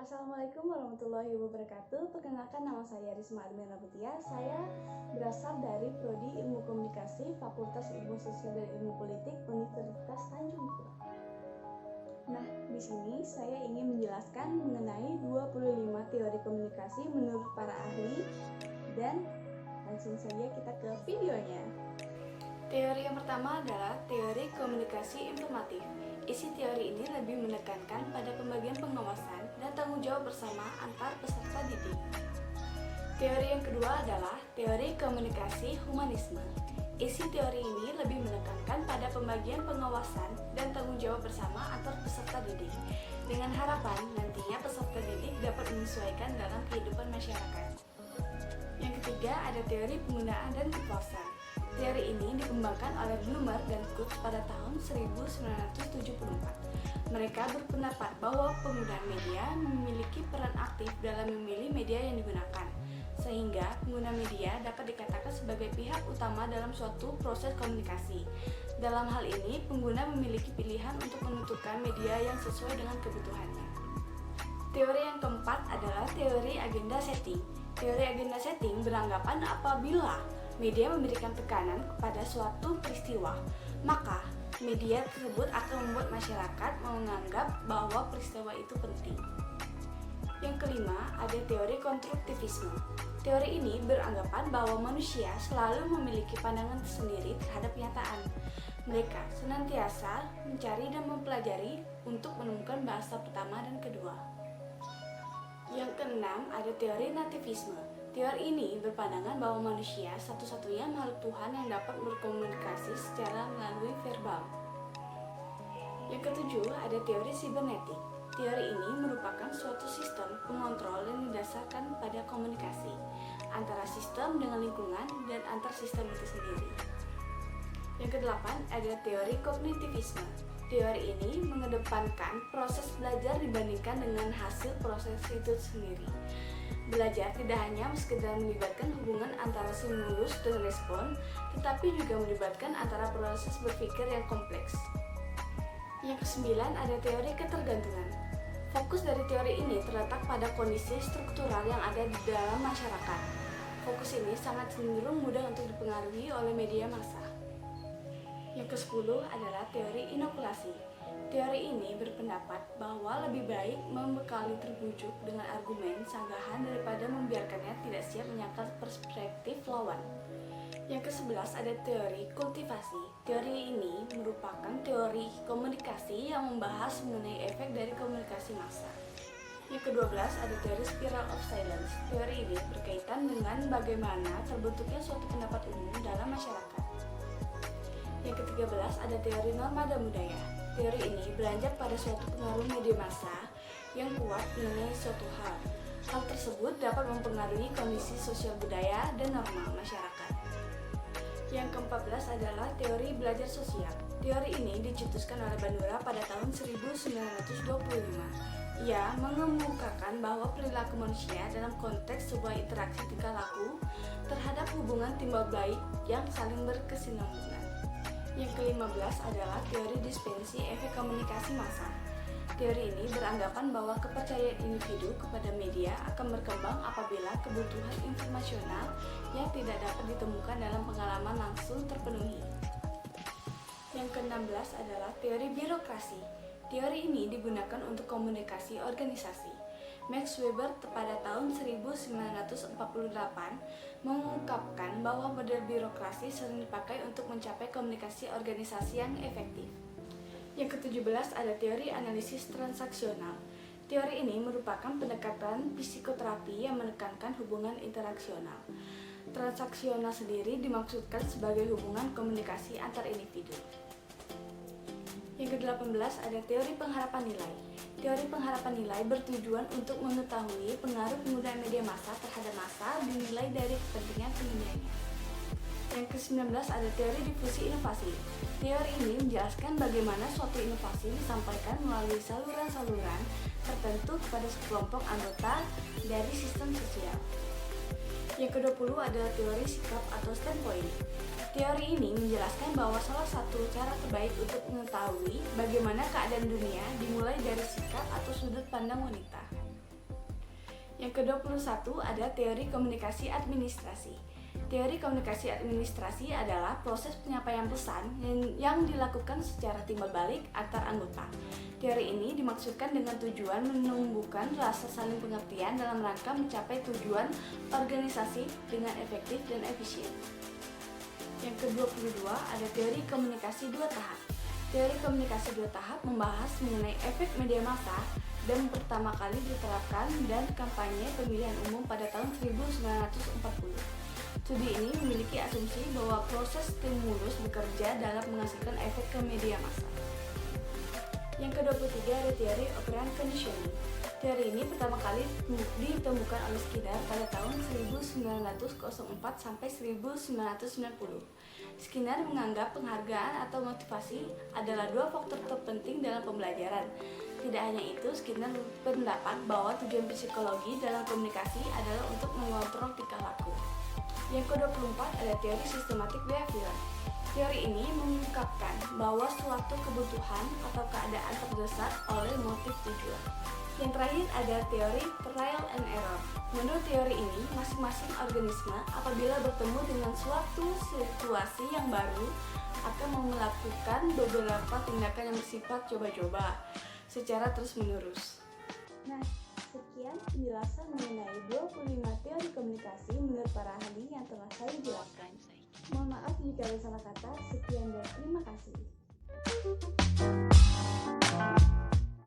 Assalamualaikum warahmatullahi wabarakatuh. Perkenalkan, nama saya Risma Admiana Putia. Saya berasal dari Prodi Ilmu Komunikasi, Fakultas Ilmu Sosial dan Ilmu Politik, Universitas Tanjung Priok. Nah, di sini saya ingin menjelaskan mengenai 25 teori komunikasi menurut para ahli, dan langsung saja kita ke videonya. Teori yang pertama adalah teori komunikasi informatif. Isi teori ini lebih menekankan pada pembagian pengawasan dan tanggung jawab bersama antar peserta didik. Teori yang kedua adalah teori komunikasi humanisme. Isi teori ini lebih menekankan pada pembagian pengawasan dan tanggung jawab bersama antar peserta didik, dengan harapan nantinya peserta didik dapat menyesuaikan dalam kehidupan masyarakat. Yang ketiga ada teori penggunaan dan kepuasan. Teori ini dikembangkan oleh Blumer dan Coates pada tahun 1974. Mereka berpendapat bahwa penggunaan media memiliki peran aktif dalam memilih media yang digunakan, sehingga pengguna media dapat dikatakan sebagai pihak utama dalam suatu proses komunikasi. Dalam hal ini, pengguna memiliki pilihan untuk menentukan media yang sesuai dengan kebutuhannya. Teori yang keempat adalah teori agenda setting. Teori agenda setting beranggapan apabila media memberikan tekanan kepada suatu peristiwa, maka media tersebut akan membuat masyarakat menganggap bahwa peristiwa itu penting. Yang kelima, ada teori konstruktivisme. Teori ini beranggapan bahwa manusia selalu memiliki pandangan tersendiri terhadap kenyataan. Mereka senantiasa mencari dan mempelajari untuk menemukan bahasa pertama dan kedua. Yang keenam, ada teori nativisme. Teori ini berpandangan bahwa manusia satu-satunya makhluk Tuhan yang dapat berkomunikasi secara melalui verbal. Yang ketujuh, ada teori sibernetik. Teori ini merupakan suatu sistem pengontrol yang didasarkan pada komunikasi antara sistem dengan lingkungan dan antar sistem itu sendiri. Yang kedelapan, ada teori kognitivisme. Teori ini mengedepankan proses belajar dibandingkan dengan hasil proses itu sendiri. Belajar tidak hanya sekedar melibatkan hubungan antara stimulus dan respon, tetapi juga melibatkan antara proses berpikir yang kompleks. Yang kesembilan, ada teori ketergantungan. Fokus dari teori ini terletak pada kondisi struktural yang ada di dalam masyarakat. Fokus ini sangat cenderung mudah untuk dipengaruhi oleh media massa. Yang ke-10 adalah teori inokulasi. Teori ini berpendapat bahwa lebih baik membekali terbujuk dengan argumen sanggahan daripada membiarkannya tidak siap menyangkal perspektif lawan. Yang ke-11 ada teori kultivasi. Teori ini merupakan teori komunikasi yang membahas mengenai efek dari komunikasi massa. Yang ke-12 ada teori spiral of silence. Teori ini berkaitan dengan bagaimana terbentuknya suatu pendapat umum dalam masyarakat. Yang ke-13 ada teori norma dan budaya. Teori ini beranjak pada suatu pengaruh media massa yang kuat mengenai suatu hal. Hal tersebut dapat mempengaruhi kondisi sosial budaya dan norma masyarakat. Yang ke-14 adalah teori belajar sosial. Teori ini dicetuskan oleh Bandura pada tahun 1925. Ia mengemukakan bahwa perilaku manusia dalam konteks sebuah interaksi tingkah laku terhadap hubungan timbal balik yang saling berkesinambungan. Yang ke-15 adalah teori dispensi efek komunikasi massa. Teori ini beranggapan bahwa kepercayaan individu kepada media akan berkembang apabila kebutuhan informasional yang tidak dapat ditemukan dalam pengalaman langsung terpenuhi. Yang ke-16 adalah teori birokrasi. Teori ini digunakan untuk komunikasi organisasi. Max Weber pada tahun 1948 mengungkapkan bahwa model birokrasi sering dipakai untuk mencapai komunikasi organisasi yang efektif. Yang ke-17 ada teori analisis transaksional. Teori ini merupakan pendekatan psikoterapi yang menekankan hubungan interaksional. Transaksional sendiri dimaksudkan sebagai hubungan komunikasi antar individu. Yang ke-18 ada teori pengharapan nilai. Teori pengharapan nilai bertujuan untuk mengetahui pengaruh penggunaan media massa terhadap massa dinilai dari kepentingan penggunanya. Yang ke-19 ada teori difusi inovasi. Teori ini menjelaskan bagaimana suatu inovasi disampaikan melalui saluran-saluran tertentu kepada sekelompok anggota dari sistem sosial. Yang ke-20 adalah teori sikap atau standpoint. Teori ini menjelaskan bahwa salah satu cara terbaik untuk mengetahui bagaimana keadaan dunia dimulai dari sikap atau sudut pandang wanita. Yang ke-21 ada teori komunikasi administrasi. Teori komunikasi administrasi adalah proses penyampaian pesan yang dilakukan secara timbal balik antar anggota. Teori ini dimaksudkan dengan tujuan menumbuhkan rasa saling pengertian dalam rangka mencapai tujuan organisasi dengan efektif dan efisien. Yang ke-22 ada teori komunikasi dua tahap. Teori komunikasi dua tahap membahas mengenai efek media massa dan pertama kali diterapkan dan kampanye pemilihan umum pada tahun 1940. Studi ini memiliki asumsi bahwa proses stimulus bekerja dalam menghasilkan efek ke media massa. Yang ke-23 ada teori operant conditioning. Teori ini pertama kali ditemukan oleh Skinner pada tahun 1904 sampai 1990. Skinner menganggap penghargaan atau motivasi adalah dua faktor terpenting dalam pembelajaran. Tidak hanya itu, Skinner berpendapat bahwa tujuan psikologi dalam komunikasi adalah untuk mengontrol tingkah laku. Yang ke-24 ada teori sistematik behavior. Teori ini mengungkapkan bahwa suatu kebutuhan atau keadaan terdesak oleh motif tujuan. Yang terakhir ada teori trial and error. Menurut teori ini, masing-masing organisme apabila bertemu dengan suatu situasi yang baru akan melakukan beberapa tindakan yang bersifat coba-coba secara terus-menerus. Nah, sekian penjelasan mengenai 25 teori komunikasi menurut para ahli yang telah saya jelaskan. Mohon maaf jika ada salah kata. Sekian dan terima kasih.